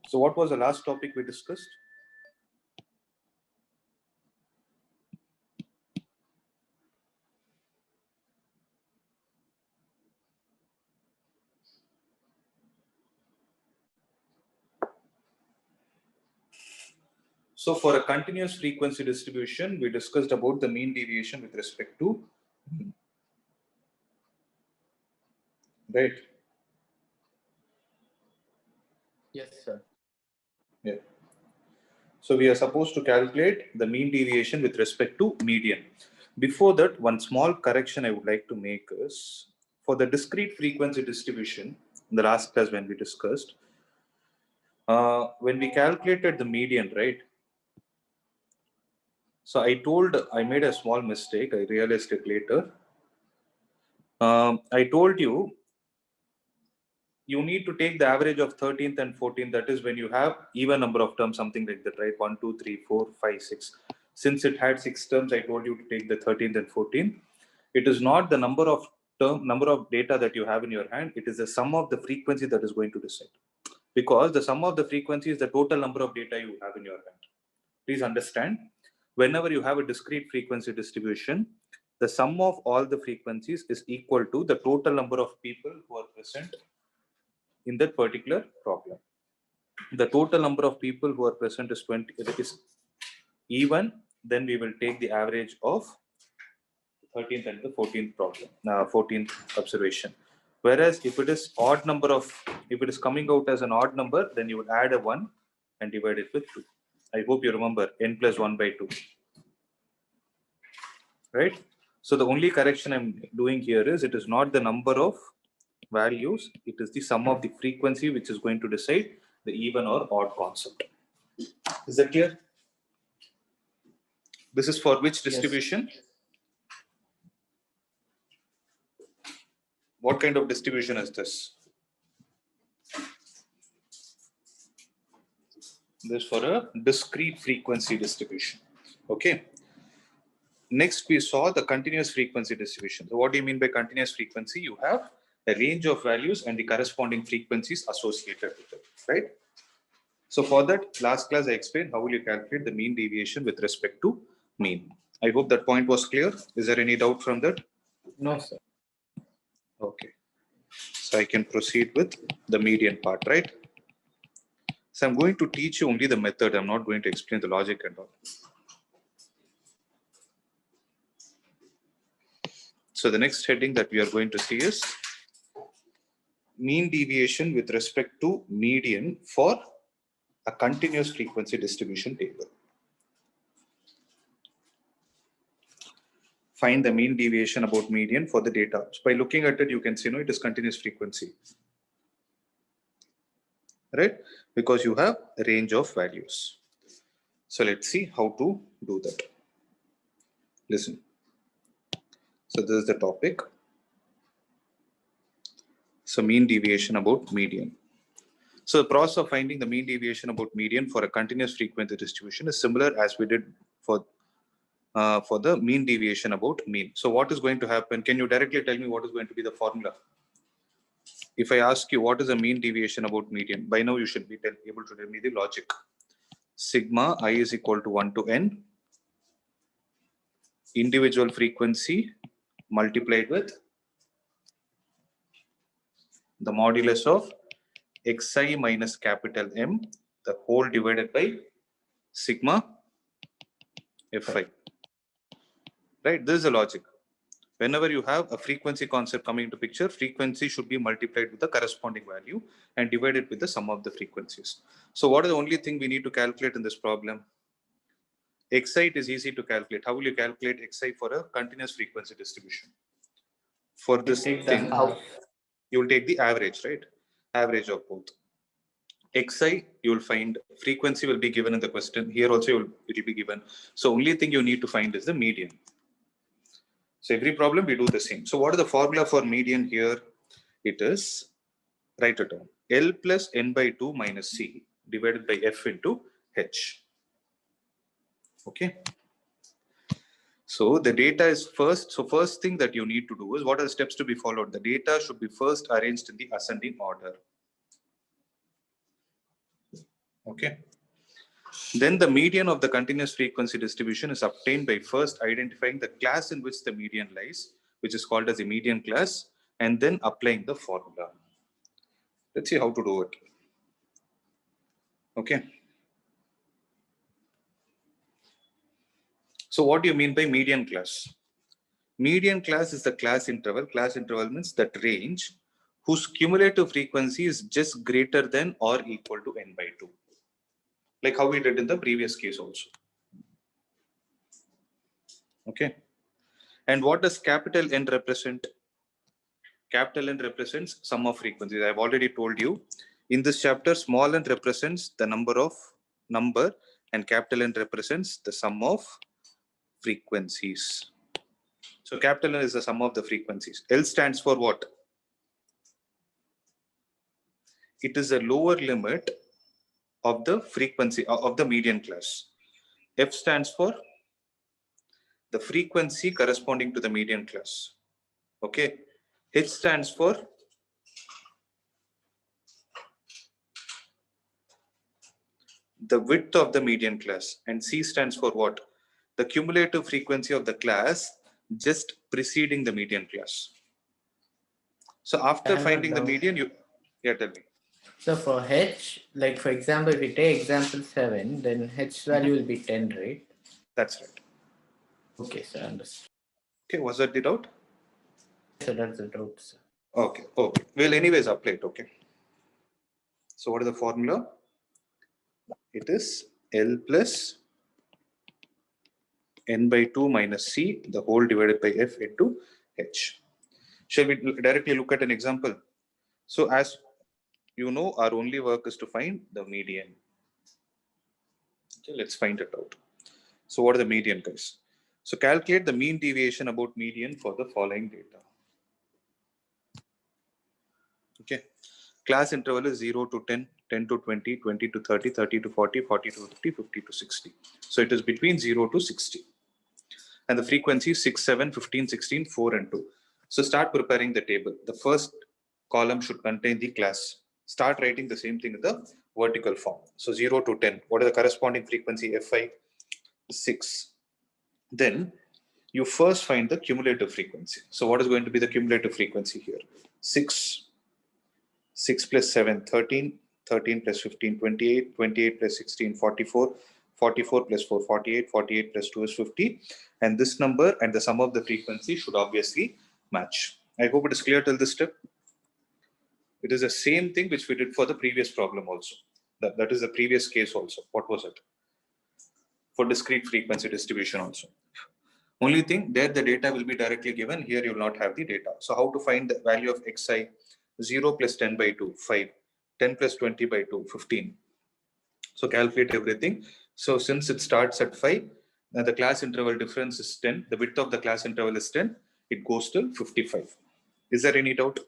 So what was the last topic we discussed? So for a continuous frequency distribution, we discussed about the mean deviation with respect to mean. Right? Yes, sir. Yeah. So we are supposed to calculate the mean deviation with respect to median. Before that, one small correction I would like to make is for the discrete frequency distribution in the last class when we discussed, when we calculated the median, right? So I made a small mistake. I realized it later. I told you need to take the average of 13th and 14th. That is when you have even number of terms, something like that, right? 1, 2, 3, 4, 5, 6. Since it had 6 terms, I told you to take the 13th and 14th. It is not the number of data that you have in your hand. It is the sum of the frequency that is going to decide. Because the sum of the frequency is the total number of data you have in your hand. Please understand, whenever you have a discrete frequency distribution, the sum of all the frequencies is equal to the total number of people who are present in that particular problem. The total number of people who are present is 20. It is even, then we will take the average of 13th and the 14th problem, 14th observation. Whereas if it is odd number of, if it is coming out as an odd number, then you would add a 1 and divide it with 2. I hope you remember n plus 1 by 2. Right? So the only correction I'm doing here is it is not the number of values, it is the sum of the frequency which is going to decide the even or odd concept. Is that clear? This is for which distribution? Yes. What kind of distribution is this? This is for a discrete frequency distribution. Okay. Next, we saw the continuous frequency distribution. So what do you mean by continuous frequency? You have a range of values and the corresponding frequencies associated with it, right? So for that, last class I explained how will you calculate the mean deviation with respect to mean. I hope that point was clear. Is there any doubt from that? No, sir. Okay. So I can proceed with the median part, right? So I'm going to teach you only the method. I'm not going to explain the logic and all. So the next heading that we are going to see is mean deviation with respect to median for a continuous frequency distribution table. Find the mean deviation about median for the data. So by looking at it, you can see, it is continuous frequency, right? Because you have a range of values. So let's see how to do that. Listen. So this is the topic. So mean deviation about median. So the process of finding the mean deviation about median for a continuous frequency distribution is similar as we did for the mean deviation about mean. So what is going to happen? Can you directly tell me what is going to be the formula? If I ask you what is the mean deviation about median, by now you should be able to tell me the logic. Sigma I is equal to 1 to n, individual frequency multiplied with the modulus of xi minus capital M, the whole divided by sigma fi. Right? This is the logic. Whenever you have a frequency concept coming into picture, frequency should be multiplied with the corresponding value and divided with the sum of the frequencies. So what is the only thing we need to calculate in this problem? Xi is easy to calculate. How will you calculate Xi for a continuous frequency distribution? For this thing, you will take the average, right? Average of both. Xi, you will find frequency will be given in the question. Here also it will be given. So only thing you need to find is the median. So every problem we do the same. So what is the formula for median here? It is, write it down, L plus n by 2 minus C divided by F into H. Okay. So the data is first. So first thing that you need to do is what are the steps to be followed? The data should be first arranged in the ascending order. Okay. Then the median of the continuous frequency distribution is obtained by first identifying the class in which the median lies, which is called as the median class, and then applying the formula. Let's see how to do it. Okay. So what do you mean by median class? Median class is the class interval. Class interval means that range whose cumulative frequency is just greater than or equal to n by 2. Like how we did in the previous case also. Okay. And what does capital N represent? Capital N represents sum of frequencies. I've already told you in this chapter, small n represents the number and capital N represents the sum of frequencies. So capital N is the sum of the frequencies. L stands for what? It is a lower limit of the frequency of the median class. F stands for the frequency corresponding to the median class. Okay. H stands for the width of the median class, and C stands for what? The cumulative frequency of the class just preceding the median class. So after finding the median, tell me. So for H, like for example, if we take example 7, then H value will be 10, right? That's right. Okay, sir, understood. Okay, was that the doubt? So that's the doubt, sir. Okay, okay. We'll anyways apply it, okay. So what is the formula? It is L plus n by 2 minus C, the whole divided by F into H. Shall we directly look at an example? So as you know, our only work is to find the median. Okay, let's find it out. So what are the median, guys? So calculate the mean deviation about median for the following data. Okay. Class interval is 0 to 10, 10 to 20, 20 to 30, 30 to 40, 40 to 50, 50 to 60. So it is between 0 to 60. And the frequency is 6, 7, 15, 16, 4 and 2. So start preparing the table. The first column should contain the class. Start writing the same thing in the vertical form. So 0 to 10. What is the corresponding frequency? Fi 6. Then you first find the cumulative frequency. So what is going to be the cumulative frequency here? 6. 6 plus 7, 13. 13 plus 15, 28. 28 plus 16, 44. 44 plus 4, 48. 48 plus 2 is 50. And this number and the sum of the frequency should obviously match. I hope it is clear till this step. It is the same thing which we did for the previous problem also. That is the previous case also. What was it? For discrete frequency distribution also. Only thing, there the data will be directly given. Here you will not have the data. So how to find the value of xi? 0 plus 10 by 2, 5. 10 plus 20 by 2, 15. So calculate everything. So since it starts at 5, the class interval difference is 10. The width of the class interval is 10. It goes till 55. Is there any doubt?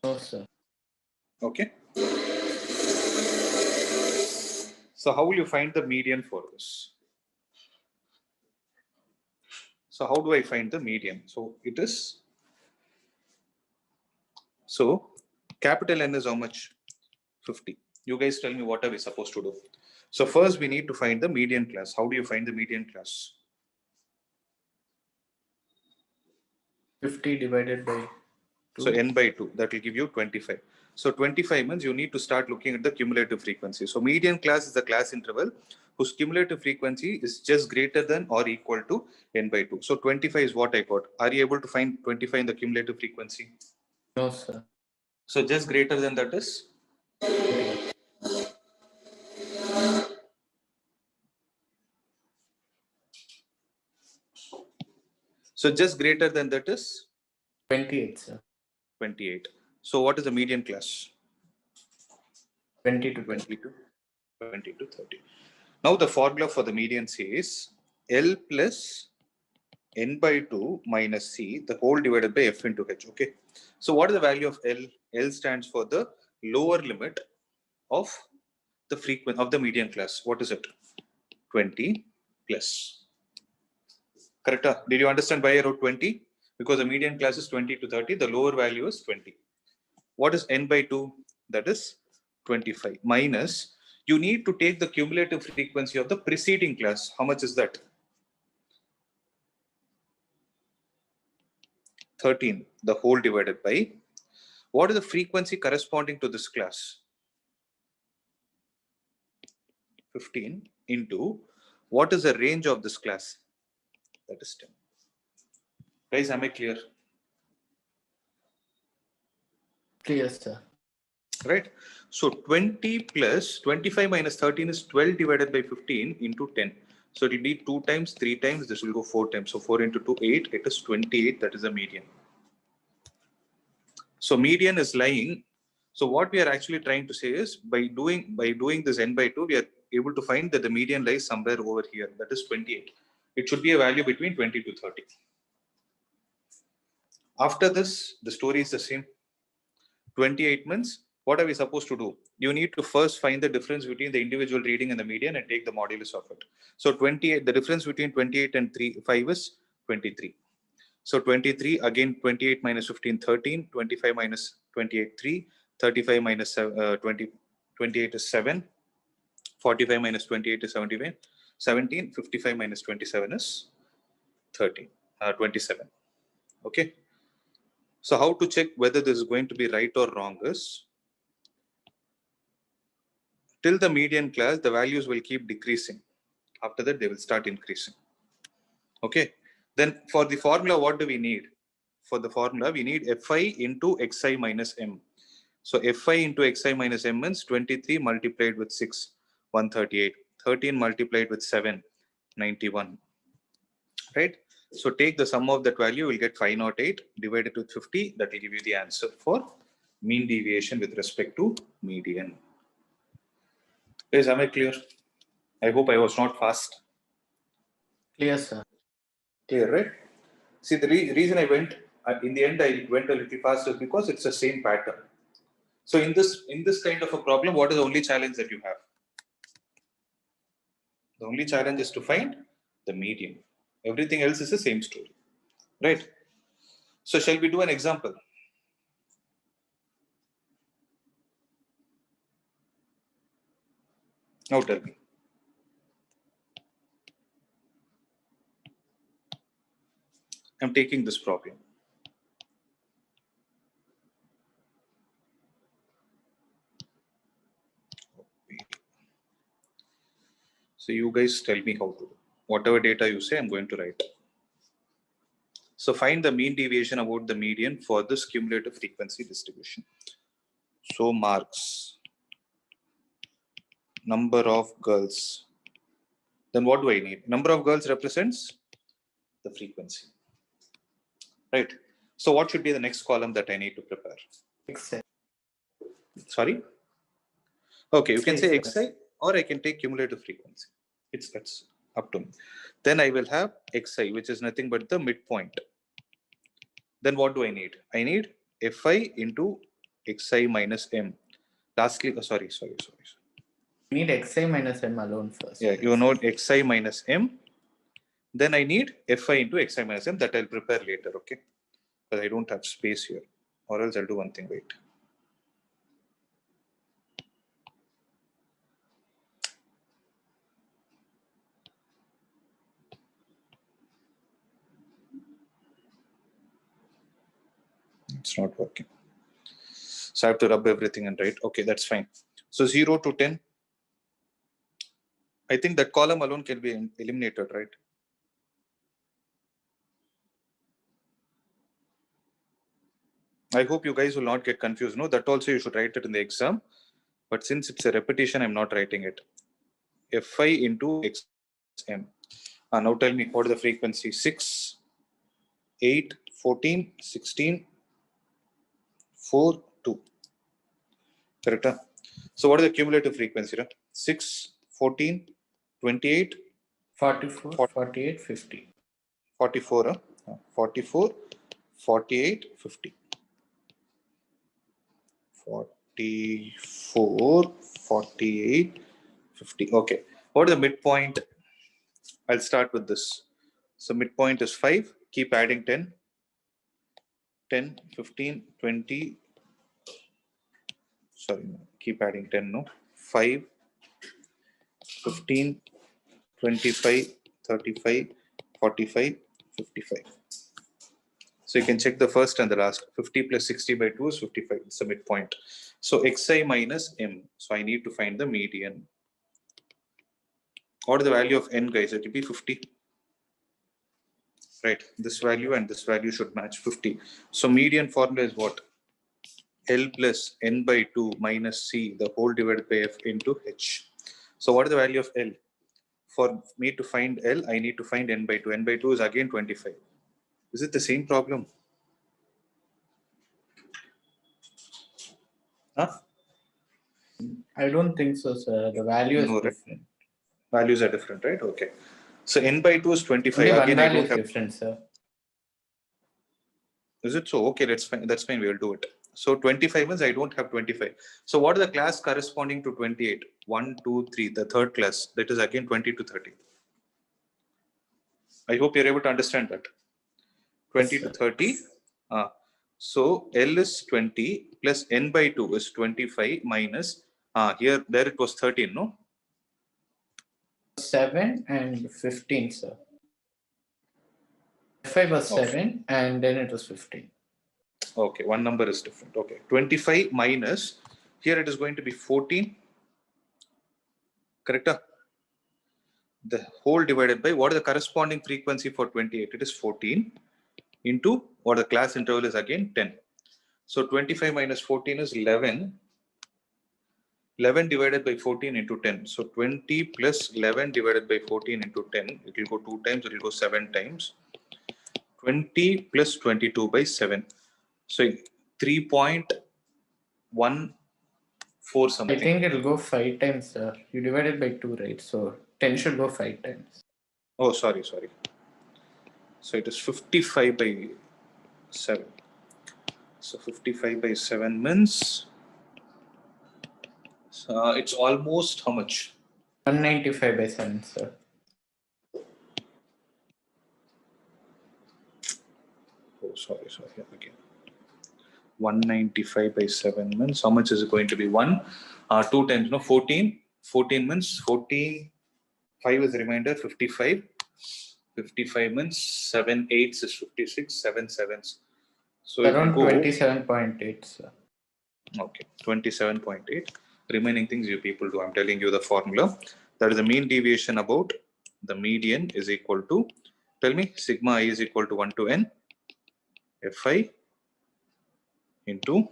No, sir. Okay. So how will you find the median for this? So how do I find the median? So it is, so capital N is how much? 50. You guys tell me what are we supposed to do? So first we need to find the median class. How do you find the median class? 50 divided by 2. So n by 2, that will give you 25. So 25 means you need to start looking at the cumulative frequency. So median class is the class interval whose cumulative frequency is just greater than or equal to n by 2. So 25 is what I got. Are you able to find 25 in the cumulative frequency? No, sir. So just greater than that is? So just greater than that is? 28, sir. 28. So what is the median class? 20 to 20 to 20 to 30. Now the formula for the median says L plus n by 2 minus C, the whole divided by F into H. Okay. So what is the value of L? L stands for the lower limit of the frequency of the median class. What is it? 20 plus. Correct? Did you understand why I wrote 20? Because the median class is 20 to 30. The lower value is 20. What is n by 2? That is 25 minus You need to take the cumulative frequency of the preceding class. How much is that? 13, the whole divided by, what is the frequency corresponding to this class? 15 into, what is the range of this class? That is 10. Guys, am I clear? Clear, sir. Right? So 20 plus 25 minus 13 is 12 divided by 15 into 10. So it will be 2 times, 3 times, this will go 4 times. So 4 into 2, 8, it is 28, that is the median. So median is lying. So what we are actually trying to say is by doing this n by 2, we are able to find that the median lies somewhere over here, that is 28. It should be a value between 20 to 30. After this, the story is the same. 28 means, what are we supposed to do? You need to first find the difference between the individual reading and the median and take the modulus of it. So 28, the difference between 28 and 5 is 23. So 23, again 28 minus 15, 13, 25 minus 28, 3, 35 minus 28 is 7, 45 minus 28 is 75, 17, 55 minus 27 is 27. Okay. So how to check whether this is going to be right or wrong is, till the median class, the values will keep decreasing. After that, they will start increasing. Okay. Then for the formula, what do we need? For the formula, we need Fi into Xi minus M. So Fi into Xi minus M means 23 multiplied with 6, 138. 13 multiplied with 7, 91. Right? So take the sum of that value, we'll get 508 divided with 50. That will give you the answer for mean deviation with respect to median. Guys, am I clear? I hope I was not fast. Clear, sir. Clear, right? See, the reason I went, in the end, I went a little faster because it's the same pattern. So in this kind of a problem, what is the only challenge that you have? The only challenge is to find the median. Everything else is the same story, right? So shall we do an example? Now tell me. I'm taking this problem. So you guys tell me how to do. Whatever data you say, I'm going to write. So find the mean deviation about the median for this cumulative frequency distribution. So marks, number of girls. Then what do I need? Number of girls represents the frequency, right? So what should be the next column that I need to prepare? Xi. Sorry? Okay, you can say Xi. Xi, or I can take cumulative frequency. That's up to me. Then I will have Xi, which is nothing but the midpoint. Then what do I need? I need Fi into Xi minus M. Lastly, sorry. We need Xi minus M alone first. Yeah, you know Xi minus M. Then I need Fi into Xi minus M, that I'll prepare later, okay? Because I don't have space here. Or else I'll do one thing, wait. It's not working. So I have to rub everything and write. Okay, that's fine. So 0 to 10. I think that column alone can be eliminated, right? I hope you guys will not get confused. No, that also you should write it in the exam. But since it's a repetition, I'm not writing it. Fi into Xm. Now tell me, what is the frequency? 6, 8, 14, 16, 4, 2. Correct? Huh? So what is the cumulative frequency? Right? 6, 14, 28, 44, 48, 50. 44. 44, 48, 50. 44, 48, 50. Okay. What is the midpoint? I'll start with this. So midpoint is 5. Keep adding 10. 10, 15, 20. Sorry, keep adding 10, no? 5, 15, 25, 35, 45, 55. So you can check the first and the last. 50 plus 60 by 2 is 55. It's the midpoint. So xi minus m. So I need to find the median. What is the value of n, guys? It will be 50. Right. This value and this value should match 50. So median formula is what? L plus n by 2 minus c, the whole divided by f into h. So what is the value of L? For me to find L, I need to find n by 2. N by 2 is again 25. Is it the same problem? Huh? I don't think so, sir. The value is No, right? different. Values are different, right? Okay. So n by 2 is 25. Only one Again, I value don't is have. different, sir. Is it so? Okay, that's fine. That's fine. We will do it. So 25 means I don't have 25. So what is the class corresponding to 28? 1, 2, 3. The third class. That is again 20 to 30. I hope you're able to understand that. 20 to 30. So L is 20 plus n by 2 is 25 minus, here, there it was 13, no? 7 and 15, sir. Fi was Okay. 7 and then it was 15. Okay, one number is different. Okay, 25 minus, here it is going to be 14. Correct? The whole divided by, what is the corresponding frequency for 28? It is 14 into what the class interval is again 10. So 25 minus 14 is 11. 11 divided by 14 into 10. So 20 plus 11 divided by 14 into 10. It will go 2 times, it will go 7 times. 20 plus 22 by 7. So 3.14 something. I think it'll go 5 times, sir. You divided by 2, right? So 10 should go 5 times. Oh, sorry. So it is 55 by 7. So 55 by 7 means it's almost how much? 195 by 7, sir. Oh, sorry. Again. 195 by 7 means how much is it going to be? 2 times, no, 14. 14 means 14. 5 is the remainder, 55. 55 means 7 8s is 56, 7 7s. So Around it will go 27.8, sir. Okay, 27.8. Remaining things you people do. I'm telling you the formula. That is the mean deviation about the median is equal to, tell me, sigma I is equal to 1 to n fi into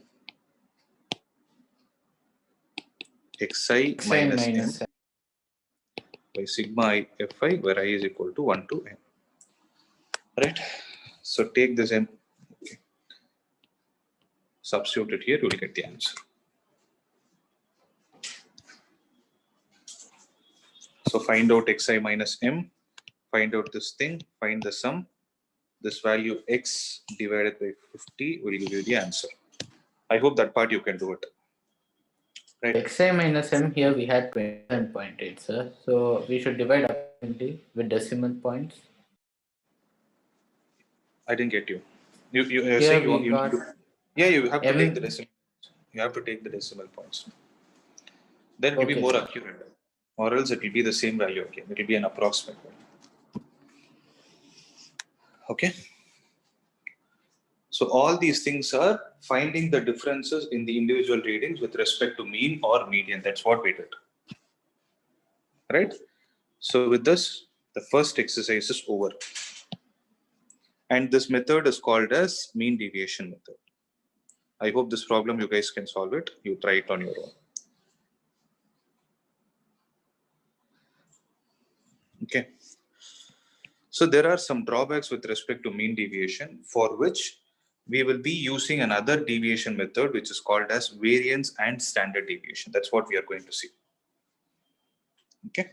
xi minus n by sigma I fi, where I is equal to 1 to n. Right? So take this m. Okay. Substitute it here, you will get the answer. So find out xi minus m, find out this thing, find the sum. This value x divided by 50 will give you the answer. I hope that part you can do it. Right? Xi minus m here we had 27.8, sir. So we should divide up 20 with decimal points. I didn't get you. You're Here saying we you got yeah, you have to m. take the decimal. You have to take the decimal points. Then it will be Okay, more sir. accurate. Or else it will be the same value again. It will be an approximate value. Okay. So all these things are finding the differences in the individual readings with respect to mean or median. That's what we did. Right? So with this, the first exercise is over. And this method is called as mean deviation method. I hope this problem you guys can solve it. You try it on your own. Okay. So there are some drawbacks with respect to mean deviation, for which we will be using another deviation method, which is called as variance and standard deviation. That's what we are going to see. Okay.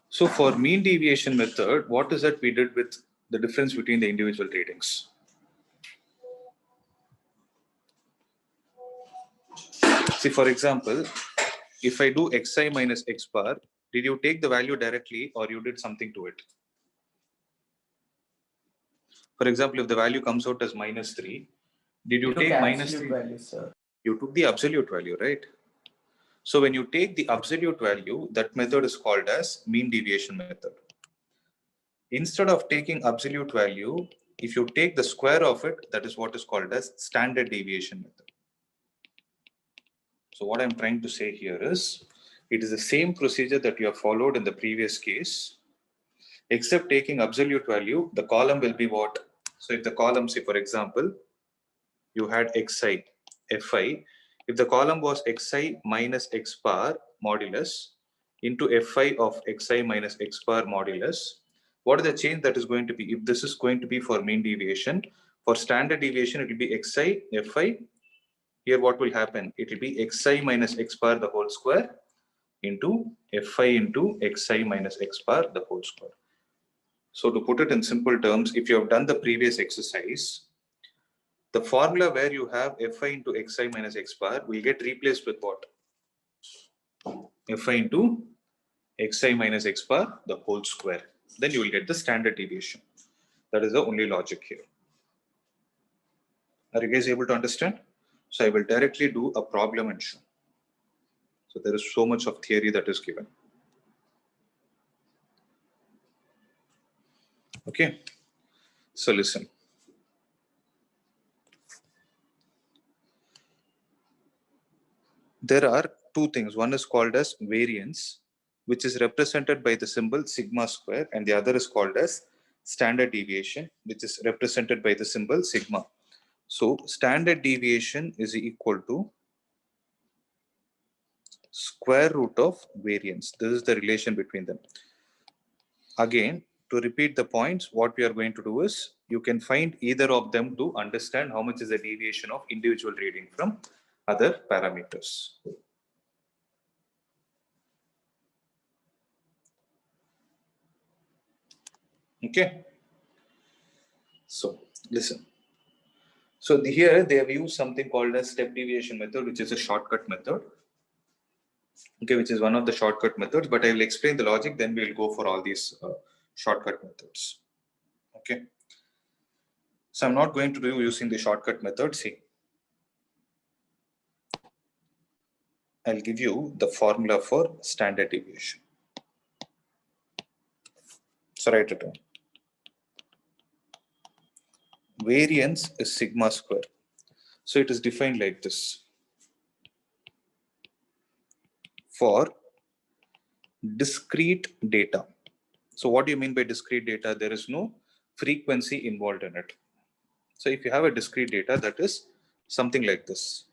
So for mean deviation method, what is that we did with the difference between the individual readings? See, for example, if I do xi minus x bar, did you take the value directly or you did something to it? For example, if the value comes out as minus 3, did you take minus 3? Value, sir. You took the absolute value, right? So when you take the absolute value, that method is called as mean deviation method. Instead of taking absolute value, if you take the square of it, that is what is called as standard deviation method. So what I'm trying to say here is, it is the same procedure that you have followed in the previous case, except taking absolute value, the column will be what? So if the column, say for example, you had xi, fi, if the column was xi minus x bar modulus into fi of xi minus x bar modulus, what is the change that is going to be? If this is going to be for mean deviation, for standard deviation, it will be xi, fi. Here what will happen? It will be xi minus x bar the whole square into fi into xi minus x bar the whole square. So to put it in simple terms, if you have done the previous exercise, the formula where you have fi into xi minus x bar will get replaced with what? Fi into xi minus x bar the whole square. Then you will get the standard deviation. That is the only logic here. Are you guys able to understand? So I will directly do a problem and show. So there is so much of theory that is given. Okay. So listen. There are two things. One is called as variance, which is represented by the symbol sigma square, and the other is called as standard deviation, which is represented by the symbol sigma. So standard deviation is equal to square root of variance. This is the relation between them. Again, to repeat the points, what we are going to do is, you can find either of them to understand how much is the deviation of individual reading from other parameters. Okay. So listen. So here they have used something called as step deviation method, which is a shortcut method. Okay, which is one of the shortcut methods, but I will explain the logic, then we'll go for all these shortcut methods. Okay. So I'm not going to do using the shortcut method. See, I'll give you the formula for standard deviation. So write it down. Variance is sigma square. So it is defined like this. For discrete data. So what do you mean by discrete data? There is no frequency involved in it. So if you have a discrete data, that is something like this.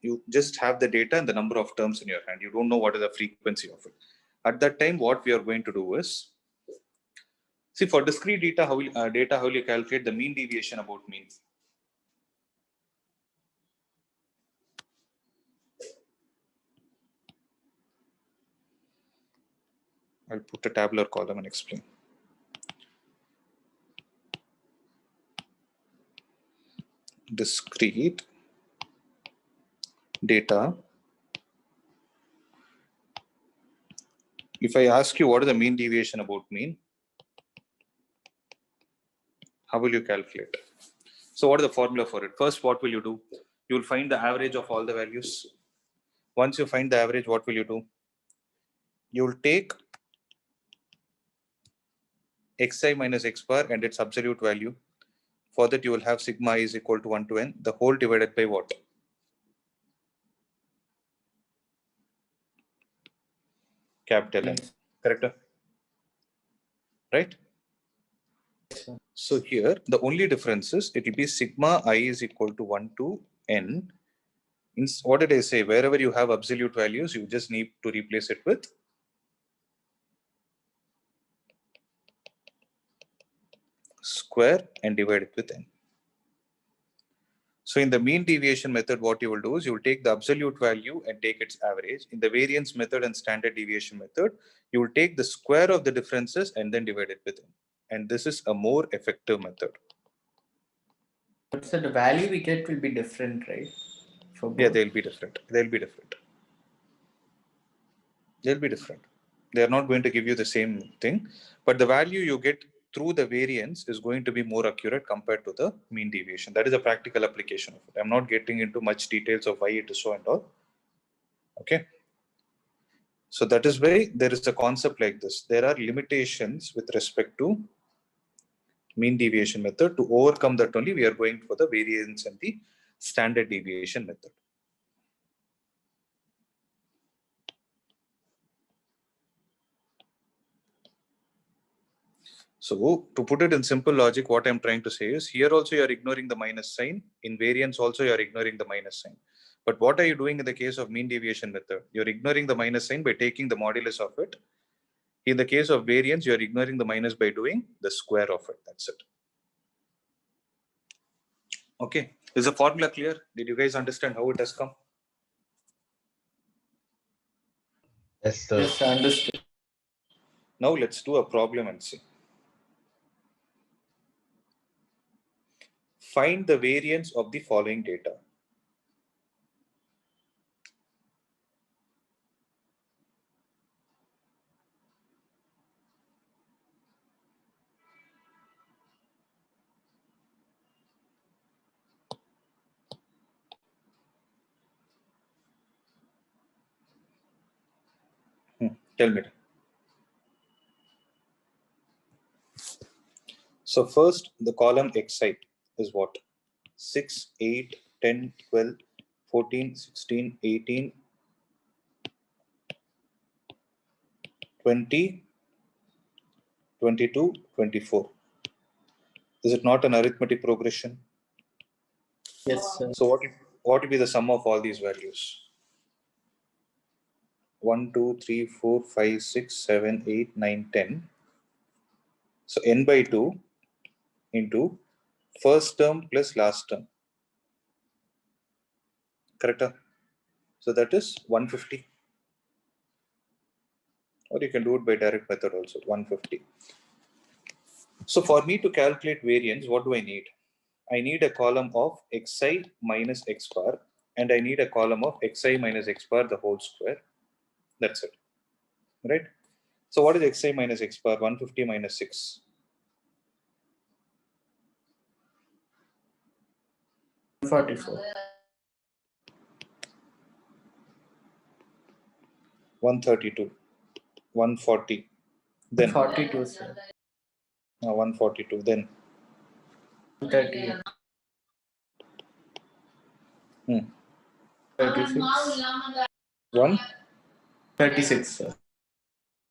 You just have the data and the number of terms in your hand. You don't know what is the frequency of it. At that time, what we are going to do is, see, for discrete data, how will you calculate the mean deviation about mean? I'll put a tabular column and explain. Discrete data. If I ask you what is the mean deviation about mean, how will you calculate? So what is the formula for it? First, what will you do? You will find the average of all the values. Once you find the average, what will you do? You will take xi minus x bar and its absolute value. For that, you will have sigma is equal to 1 to n, the whole divided by what? Capital N. Correct? Right? So here, the only difference is it will be sigma I is equal to 1 to n. What did I say? Wherever you have absolute values, you just need to replace it with square and divide it with n. So in the mean deviation method, what you will do is you will take the absolute value and take its average. In the variance method and standard deviation method, you will take the square of the differences and then divide it with n. And this is a more effective method. So the value we get will be different, right? For both? Yeah, they'll be different. They'll be different. They'll be different. They are not going to give you the same thing, but the value you get through the variance is going to be more accurate compared to the mean deviation. That is a practical application of it. I'm not getting into much details of why it is so and all. Okay. So that is why there is a concept like this. There are limitations with respect to mean deviation method. To overcome that only, we are going for the variance and the standard deviation method. So to put it in simple logic, what I'm trying to say is here also you are ignoring the minus sign. In variance also you are ignoring the minus sign. But what are you doing in the case of mean deviation method? You're ignoring the minus sign by taking the modulus of it. In the case of variance, you're ignoring the minus by doing the square of it. That's it. Okay. Is the formula clear? Did you guys understand how it has come? Yes, sir. Yes, understood. Now let's do a problem and see. Find the variance of the following data. Tell me. So first, the column xi is what? 6, 8, 10, 12, 14, 16, 18, 20, 22, 24. Is it not an arithmetic progression? Yes, sir. So what will be the sum of all these values? 1, 2, 3, 4, 5, 6, 7, 8, 9, 10. So n by 2 into first term plus last term. Correct? So that is 150. Or you can do it by direct method also, 150. So for me to calculate variance, what do I need? I need a column of xi minus x bar, and I need a column of xi minus x bar the whole square. That's it. Right? So what is xi minus x bar? 150 minus 6. 44. 132. 140. Then 42, sir. 142. Then 38. 36. 1. 36, sir.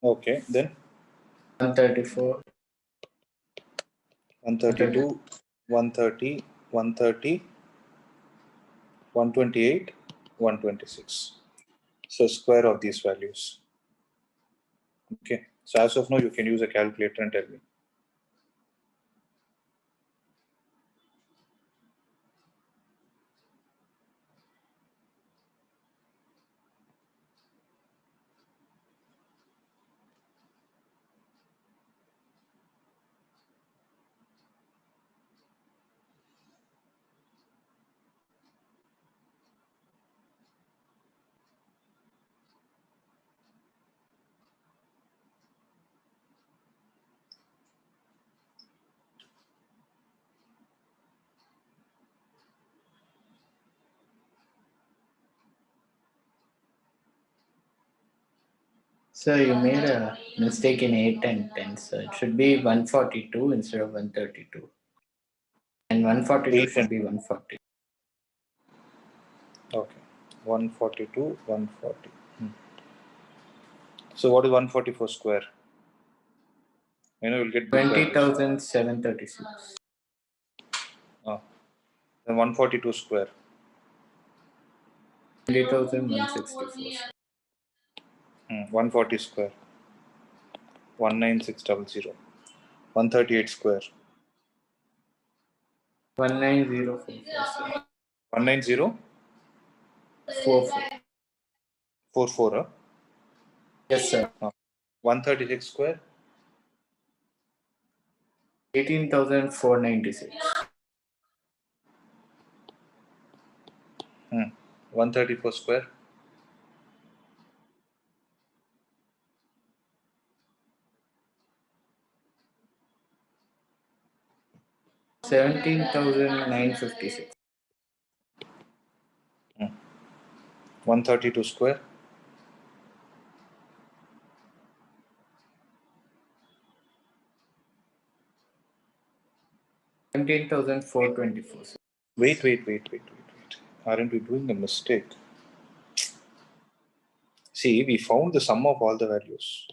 Okay. Then 134. 132, 130, 130, 128, 126. So square of these values. Okay. So as of now, you can use a calculator and tell me. Sir, you made a mistake in 8 and 10, sir. It should be 142 instead of 132. And 142 8 should and be 140. okay. 142, 140. So what is 144 square? You'll get big values. 20,736. Then 142 square. 20,164. 140 square. 19600. 138 square. 19044. 190 44. Yes, sir. 136 square. 18,496. 134 square. 17,956. 132 square. $17,424. Wait. Aren't we doing a mistake? See, we found the sum of all the values.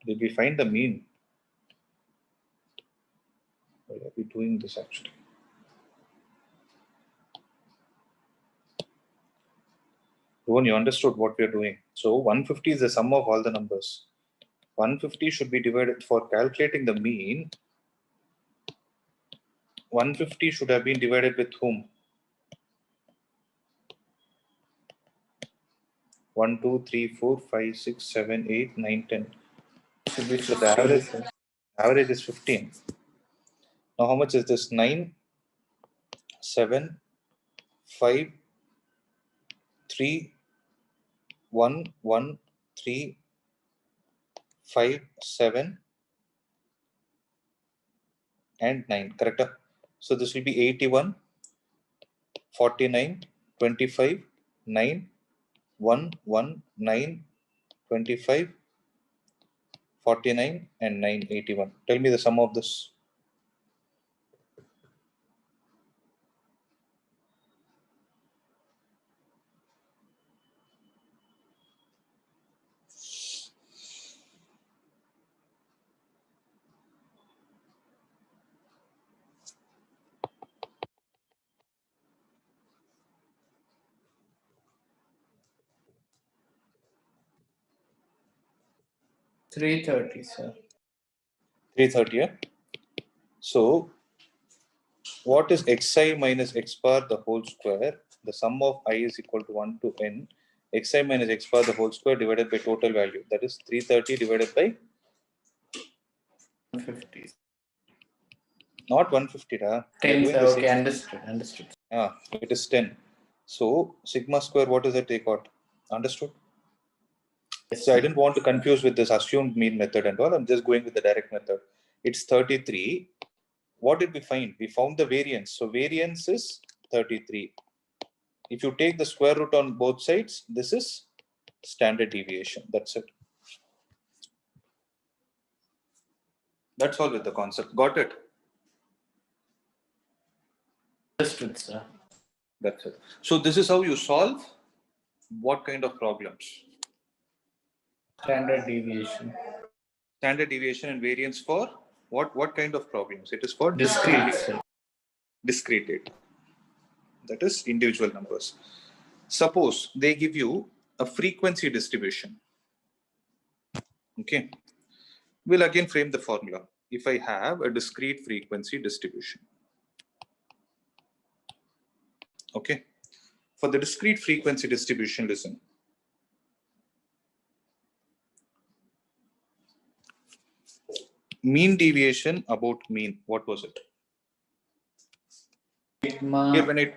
Did we find the mean? Why are we doing this actually? Rohan, you understood what we are doing. So 150 is the sum of all the numbers. 150 should be divided for calculating the mean. 150 should have been divided with whom? 1, 2, 3, 4, 5, 6, 7, 8, 9, 10. Should be So the average, 15. average is 15. Now how much is this? 9, 7, 5, 3, 1, 1, 3, 5, 7, and 9. Correct? So this will be 81, 49, 25, 9, 1, 1, 9, 25, 49, and 9, 81. Tell me the sum of this. $330, sir. 330. Yeah? So what is xi minus x bar the whole square? The sum of I is equal to 1 to n. Xi minus x bar the whole square divided by total value. That is 330 divided by 150. not 150. We are 10, doing sir. the Okay, same. understood. It is 10. So sigma square, what does it take out? Understood? Yes, So I sir. didn't want to confuse with this assumed mean method and all. I'm just going with the direct method. It's 33. What did we find? We found the variance. So variance is 33. If you take the square root on both sides, this is standard deviation. That's it. That's all with the concept. Got it? Understood, sir. That's it. So this is how you solve what kind of problems? Standard deviation. Standard deviation and variance for what kind of problems? It is for Discrete, sir. discrete data. That is individual numbers. Suppose they give you a frequency distribution. Okay. We'll again frame the formula. If I have a discrete frequency distribution. Okay. For the discrete frequency distribution, listen. Mean deviation about mean. What was it? Sigma. Here,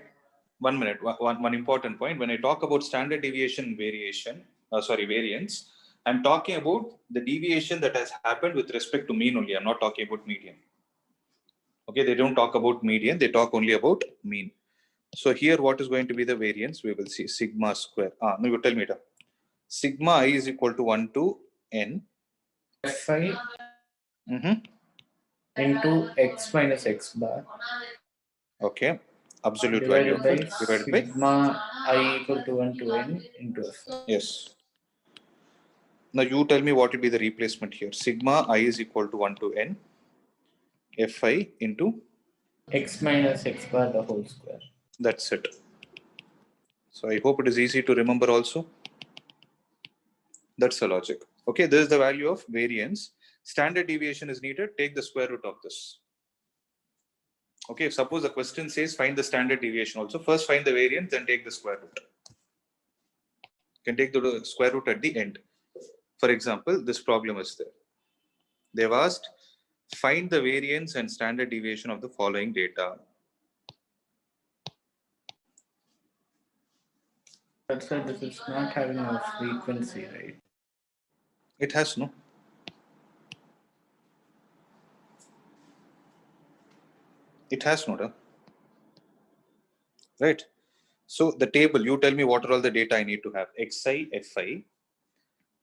one minute, one important point. When I talk about standard deviation variance, I'm talking about the deviation that has happened with respect to mean only. I'm not talking about median. Okay, they don't talk about median, they talk only about mean. So here, what is going to be the variance? We will see sigma square. No, you tell me that. Sigma I is equal to 1 to n. Fi into x minus x bar. Okay. Absolute value of it divided by sigma I equal to 1 to n into f. Yes. Now you tell me what will be the replacement here. Sigma I is equal to 1 to n fi into x minus x bar the whole square. That's it. So I hope it is easy to remember also. That's the logic. Okay, this is the value of variance. Standard deviation is needed. Take the square root of this. Okay, suppose the question says find the standard deviation also. First find the variance, then take the square root. You can take the square root at the end. For example, this problem is there. They've asked find the variance and standard deviation of the following data. That's why this is not having a frequency, right? It has no. It has no, right? So the table, you tell me what are all the data I need to have. Xi, Fi,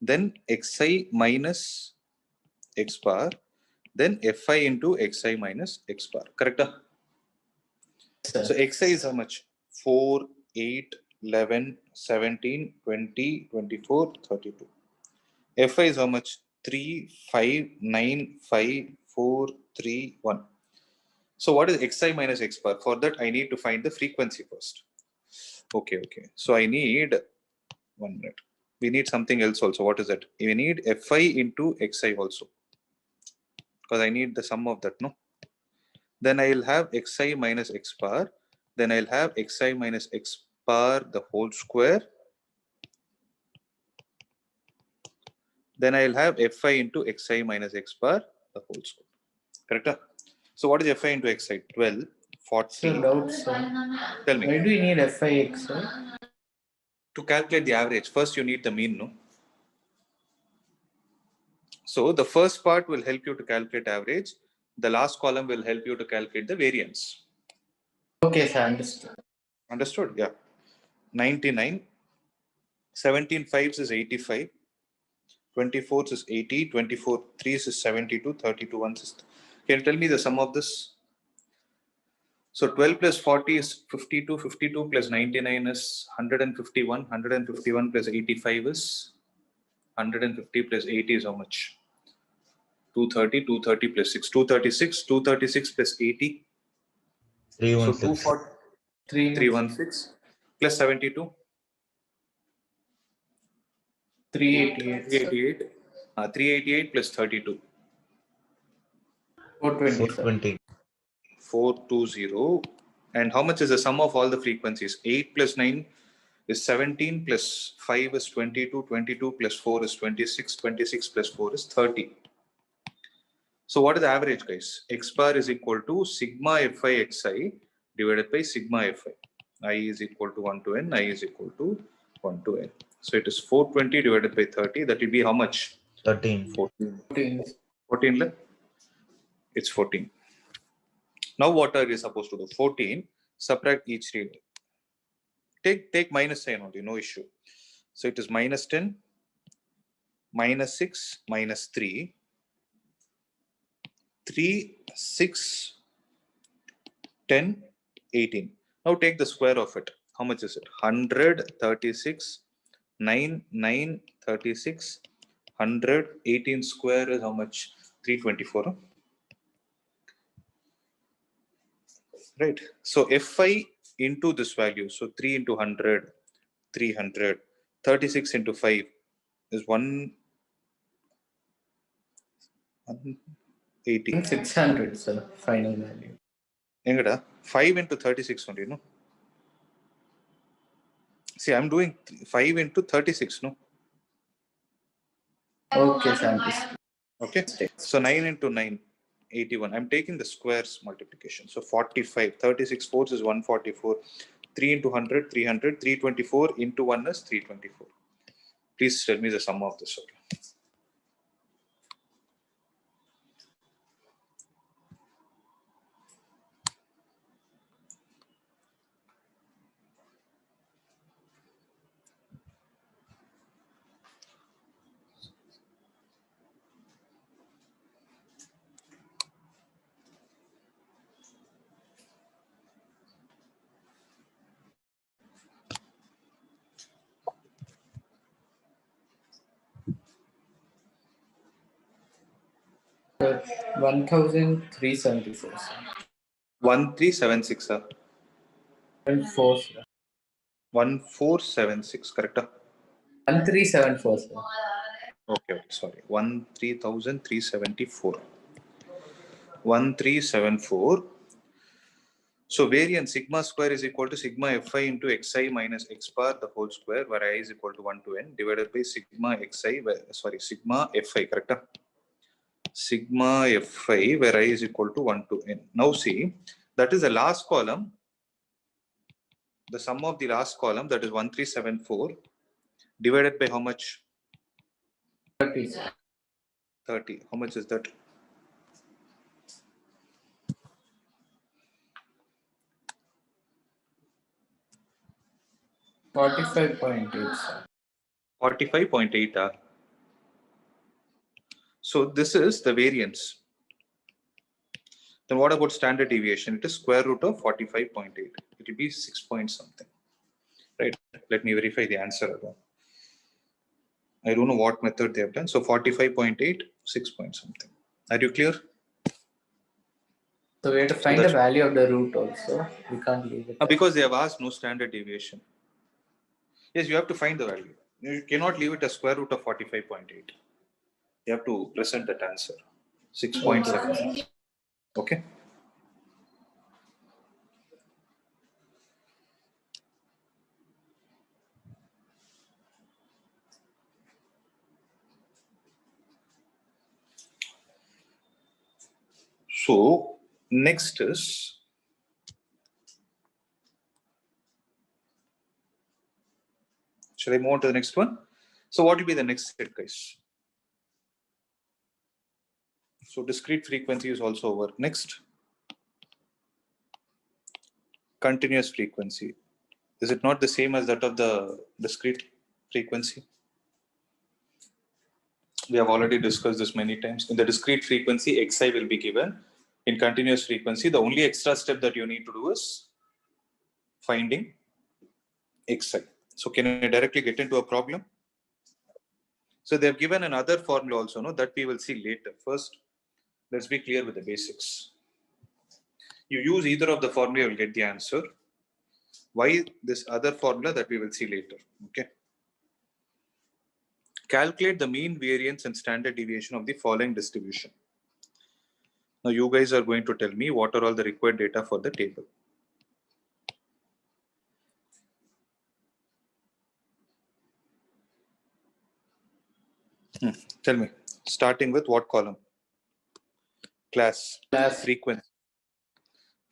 then Xi minus X bar, then Fi into Xi minus X bar, correct? Sir. So Xi is how much? 4, 8, 11, 17, 20, 24, 32. Fi is how much? 3, 5, 9, 5, 4, 3, 1. So what is Xi minus X bar? For that, I need to find the frequency first. Okay. So I need 1 minute. We need something else also. What is that? We need Fi into Xi also. Because I need the sum of that, no? Then I'll have Xi minus X bar. Then I'll have Xi minus X bar the whole square. Then I'll have Fi into Xi minus X bar the whole square. Correct? So what is Fi into Xi? 12, 40. So doubt, sir. Tell me. Why do we need FIX, sir? To calculate the average, first you need the mean, no? So the first part will help you to calculate average. The last column will help you to calculate the variance. Okay, sir, understood. Understood? Yeah. 99. 17 fives is 85. 24 is 80. 24 threes is 72. 32 ones is. Can you tell me the sum of this? So 12 plus 40 is 52. 52 plus 99 is 151. 151 plus 85 is 150 plus 80 is how much? 230. 230 plus 6. 236. 236 plus 80. So 316. 240. 316 plus 72. 388, sir. 388. 388 plus 32. 420, sir. 420. 420. And how much is the sum of all the frequencies? 8 plus 9 is 17 plus 5 is 22. 22 plus 4 is 26. 26 plus 4 is 30. So what is the average, guys? X bar is equal to sigma Fi Xi divided by sigma Fi. I is equal to 1 to n. I is equal to 1 to n. So it is 420 divided by 30. That will be how much? 13. 14. 14. 14. It's 14. Now what are you supposed to do? 14. Subtract each reading. Take minus sign only, no issue. So it is minus 10, minus 6, minus 3, 3, 6, 10, 18. Now take the square of it. How much is it? 100, 36, 9, 9, 36, 100, 18 square is how much? 324. Right. So Fi into this value. So 3 into 100, 300, 36 into 5 is 180. 600, sir. Final value. Engada 5 into 36 only, no? See, I'm doing 5 into 36, no? Okay, sir, understood. Okay. So 9 into 9, 81. I'm taking the squares multiplication. So 45, 36 fours is 144. 3 into 100, 300, 324 into 1 is 324. Please tell me the sum of this. Okay. Sir, 1374, sir. 1376, sir. 4, sir. 1476, correct? 1374, sir. Okay, sorry. 13,374. 1374. So variance sigma square is equal to sigma Fi into Xi minus X bar the whole square, where I is equal to 1 to n, divided by sigma Xi, sigma Fi, correct? Sigma Fi, where I is equal to 1 to n. Now see, that is the last column. The sum of the last column, that is 1374, divided by how much? 30, sir. 30. How much is that? 45.8, sir. 45.8. So this is the variance. Then what about standard deviation? It is square root of 45.8. It will be 6 point something. Right? Let me verify the answer again. I don't know what method they have done. So 45.8, 6 point something. Are you clear? So we have to find the value of the root also. We can't leave it. Because they have asked no standard deviation. Yes, you have to find the value. You cannot leave it as square root of 45.8. You have to present that answer. 6.7. Okay. So next is should I move on to the next one? So what will be the next set, guys? So discrete frequency is also over. Next, continuous frequency. Is it not the same as that of the discrete frequency? We have already discussed this many times. In the discrete frequency, xi will be given. In continuous frequency, the only extra step that you need to do is finding xi. So can I directly get into a problem? So they have given another formula also, no, that we will see later. First, let's be clear with the basics. You use either of the formula, you will get the answer. Why this other formula that we will see later? Okay. Calculate the mean variance and standard deviation of the following distribution. Now you guys are going to tell me what are all the required data for the table. Tell me, starting with what column? Class,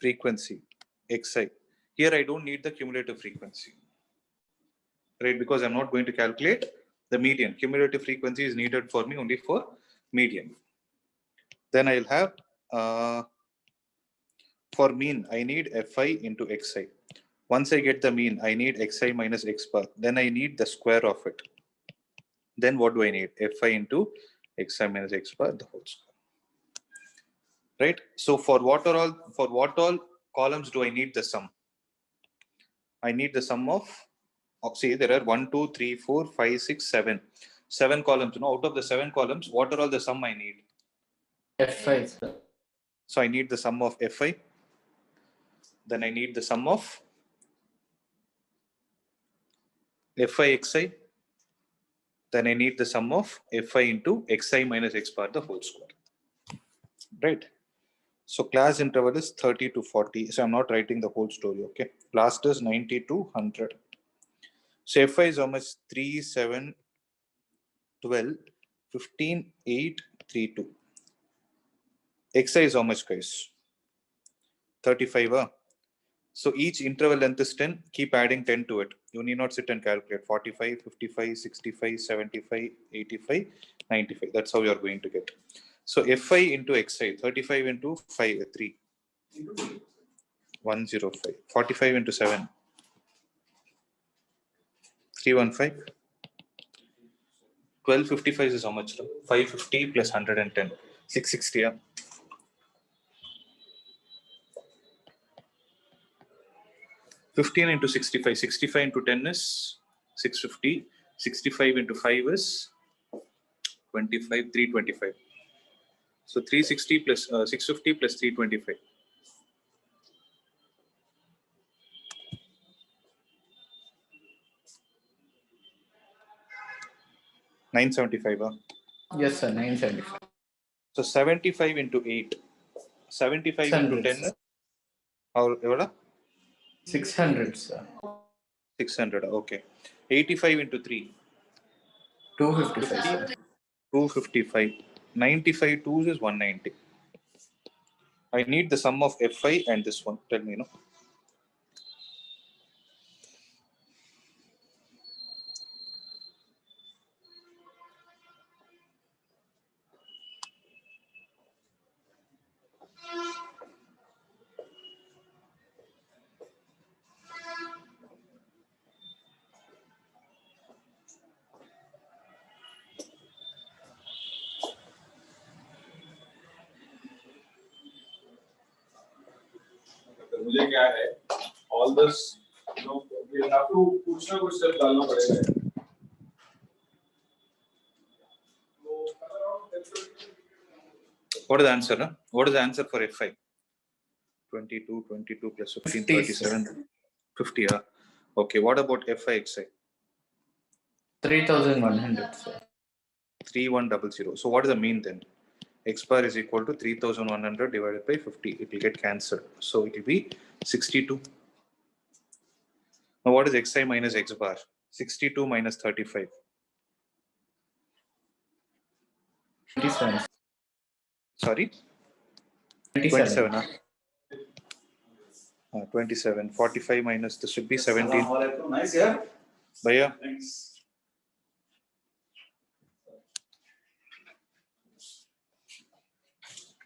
frequency, xi. Here I don't need the cumulative frequency, right? Because I'm not going to calculate the median. Cumulative frequency is needed for me only for median. Then I'll have for mean, I need fi into xi. Once I get the mean, I need xi minus x bar. Then I need the square of it. Then what do I need? fi into xi minus x bar, the whole square. Right? So for what all columns do I need the sum? I need the sum of see, there are 1, 2, 3, 4, 5, 6, 7. 7 columns. You know, out of the 7 columns, what are all the sum I need? fi, sir. So I need the sum of fi. Then I need the sum of fi xi. Then I need the sum of fi into xi minus x bar, the whole square. Right? So class interval is 30 to 40. So I'm not writing the whole story. Okay. Last is 90 to 100. So fi is how much? 3, 7, 12, 15, 8, 3, 2. xi is how much, guys? 35. So each interval length is 10. Keep adding 10 to it. You need not sit and calculate. 45, 55, 65, 75, 85, 95. That's how you're going to get. So fi into xi, 35 into 5, 3. 105. 45 into 7. 315. 1255 is how much? 550 plus 110. 660. Yeah. 15 into 65. 65 into 10 is 650. 65 into 5 is 25. 325. So 360 plus 650 plus 325. 975. Yes, sir. 975. So 75 into 8. 75 into 10 is how? 600, sir. 600. Okay. 85 into 3. 255, sir. 255. 95 twos is 190. I need the sum of fi and this one. Tell me, no? मुझे क्या है all this we'll have to कुछ ना कुछ step डालना पड़ेगा What is the answer? Huh? What is the answer for F5? 22 plus 15, 50, 37, 50. Yeah. Okay. What about F5 XI? 3100, sir. 3100. So what is the mean then? X bar is equal to 3100 divided by 50. It will get cancelled. So it will be 62. Now what is Xi minus X bar? 62 minus 35. 27. Sorry? 27. 27. Huh? 27. 45 minus this should be 17. nice yeah Bhaiya? thanks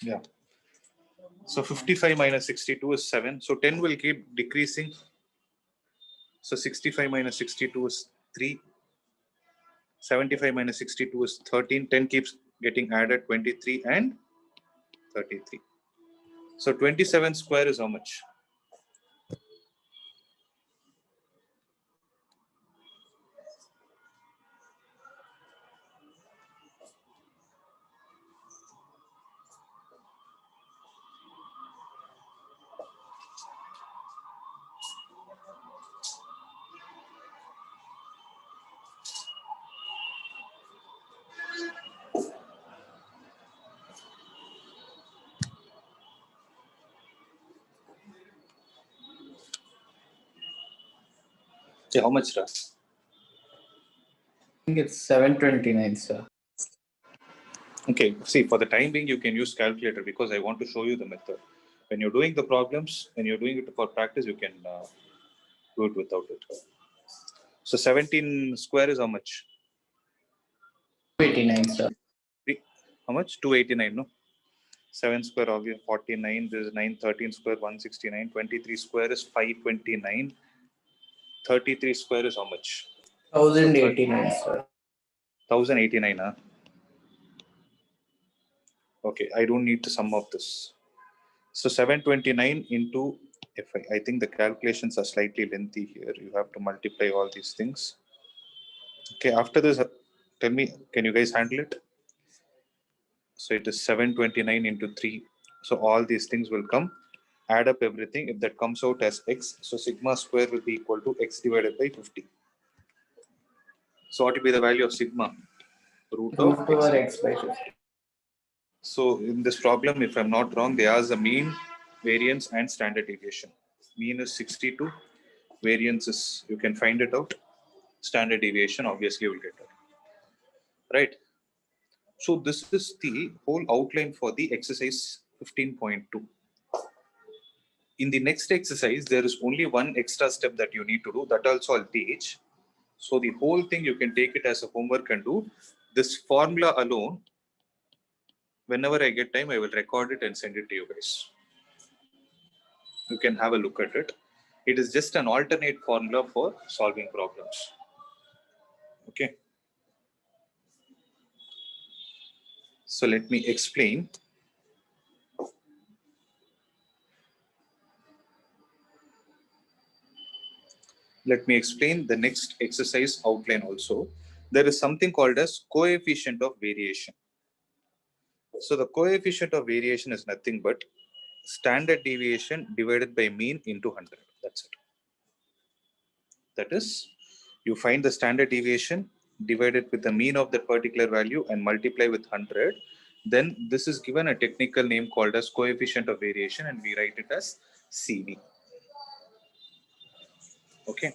Yeah. So 55 minus 62 is 7. So 10 will keep decreasing. So 65 minus 62 is 3. 75 minus 62 is 13. 10 keeps getting added, 23 and 33. So 27 square is how much? Yeah, how much, Ra? I think it's 729, sir. Okay, see, for the time being, you can use calculator because I want to show you the method. When you're doing the problems, when you're doing it for practice, you can do it without it. So 17 square is how much? 289, sir. How much? 289, no? 7 square, obviously 49. This is 9, 13 square, 169. 23 square is 529. 33 square is how much? 1089, sir. 1089, huh? Okay, I don't need the sum of this. So 729 into FI. I think the calculations are slightly lengthy here. You have to multiply all these things. Okay, after this, tell me, can you guys handle it? So it is 729 into 3. So all these things will come. Add up everything. If that comes out as x, so sigma square will be equal to x divided by 50. So what will be the value of sigma? Root Root of over x. x by 50. So in this problem, if I'm not wrong, they ask the mean, variance, and standard deviation. Mean is 62. Variance is, you can find it out. Standard deviation, obviously, you will get it. Right? So this is the whole outline for the exercise 15.2. In the next exercise, there is only one extra step that you need to do. That also I'll teach. So the whole thing, you can take it as a homework and do. This formula alone, whenever I get time, I will record it and send it to you guys. You can have a look at it. It is just an alternate formula for solving problems. Okay. So let me explain. Let me explain the next exercise outline also. There is something called as coefficient of variation. So the coefficient of variation is nothing but standard deviation divided by mean into 100. That's it. That is, you find the standard deviation, divide it with the mean of that particular value and multiply with 100. Then this is given a technical name called as coefficient of variation and we write it as CV. Okay.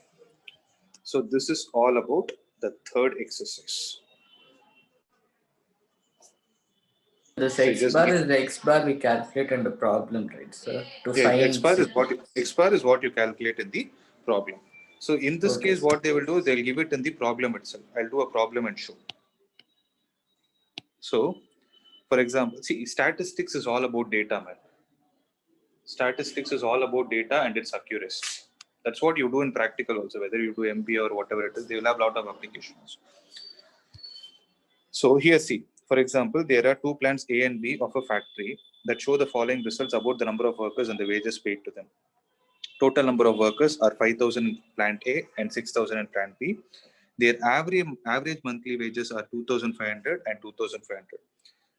So this is all about the third exercise. This So x just bar give- is the x bar we calculate in the problem, right, sir? To Yeah, find X bar is what you calculate in the problem. So in this Okay, case, sir. what they will do is they'll give it in the problem itself. I'll do a problem and show. So, for example, see, statistics is all about data, man. Statistics is all about data and its accuracy. That's what you do in practical also, whether you do MBA or whatever it is, they will have a lot of applications. So here, see, for example, there are two plants A and B of a factory that show the following results about the number of workers and the wages paid to them. Total number of workers are 5,000 in plant A and 6,000 in plant B. Their average monthly wages are 2,500 and 2,500.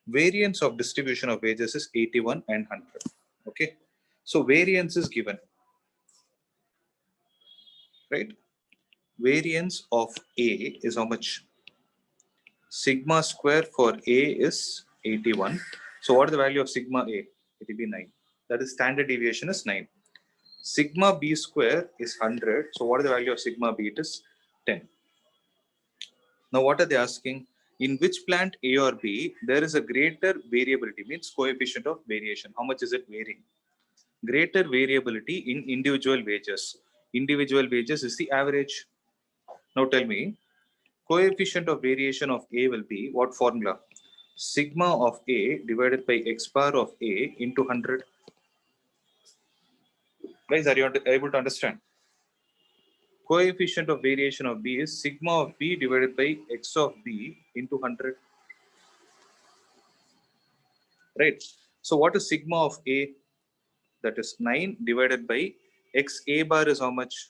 Variance of distribution of wages is 81 and 100. Okay. So variance is given, right? Variance of A is how much? Sigma square for A is 81. So what is the value of sigma A? It will be 9. That is standard deviation is 9. Sigma B square is 100. So what is the value of sigma B? It is 10. Now what are they asking? In which plant A or B, there is a greater variability, means coefficient of variation. How much is it varying? Greater variability in individual wages. Individual wages is the average. Now tell me, coefficient of variation of A will be what formula? Sigma of A divided by x bar of A into 100. Guys, are you able to understand? Coefficient of variation of B is sigma of B divided by x of B into 100. Right? So what is sigma of A? That is 9 divided by x A bar is how much?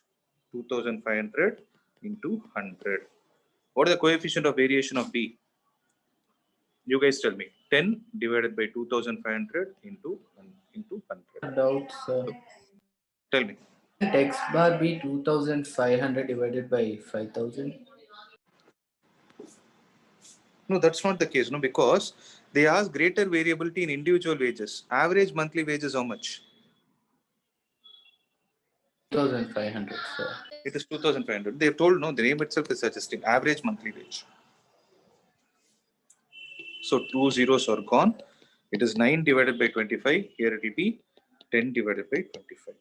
2,500 into 100. What is the coefficient of variation of B? You guys tell me. 10 divided by 2,500 into 100. Doubts. Tell me. X bar be 2,500 divided by 5,000? No, that's not the case. No, because they ask greater variability in individual wages. Average monthly wages how much? 2,500, sir. It is 2,500. They have told no, the name itself is suggesting average monthly wage. So 2 zeros are gone. It is 9 divided by 25. Here it will be 10 divided by 25.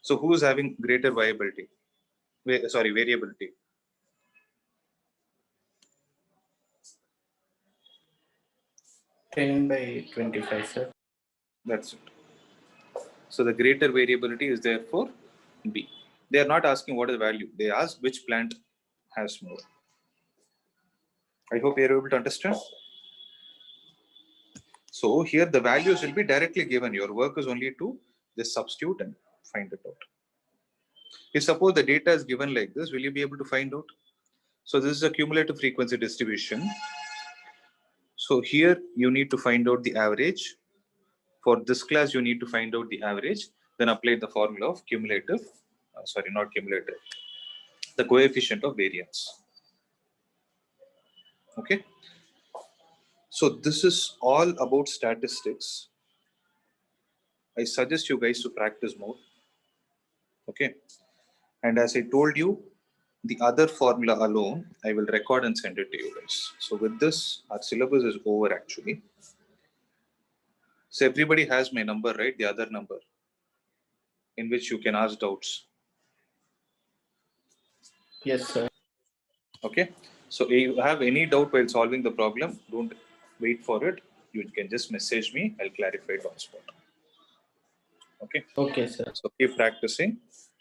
So who is having greater viability? Sorry, variability. Ten by 25, sir. That's it. So the greater variability is therefore B. They are not asking what is the value. They ask which plant has more. I hope you are able to understand. So here the values will be directly given. Your work is only to just substitute and find it out. If suppose the data is given like this, will you be able to find out? So this is a cumulative frequency distribution. So here you need to find out the average. For this class, you need to find out the average, then apply the formula of cumulative, sorry, not cumulative, the coefficient of variance. Okay. So this is all about statistics. I suggest you guys to practice more. Okay. And as I told you, the other formula alone, I will record and send it to you guys. So with this, our syllabus is over actually. So everybody has my number, right? The other number in which you can ask doubts. Yes, sir. Okay. So if you have any doubt while solving the problem, don't wait for it. You can just message me. I'll clarify it on spot. Okay. Okay, sir. So keep practicing.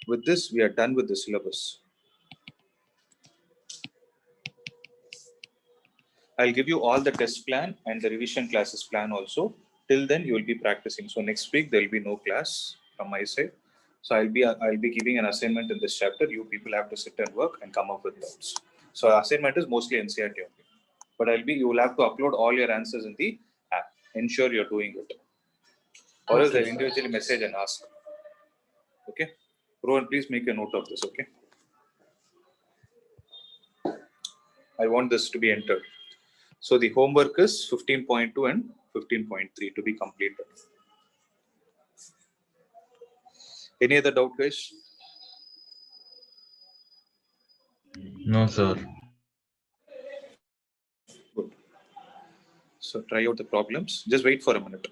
With this, we are done with the syllabus. I'll give you all the test plan and the revision classes plan also. Till then, you will be practicing. So next week, there will be no class from my side. So I'll be giving an assignment in this chapter. You people have to sit and work and come up with doubts. So assignment is mostly NCERT only. But you will have to upload all your answers in the app. Ensure you're doing it. Or else I'll individually message and ask. Okay. Rohan, please make a note of this, okay? I want this to be entered. So the homework is 15.2 and 15.3 to be completed. Any other doubt, guys? No, sir. Good. So try out the problems. Just wait for a minute.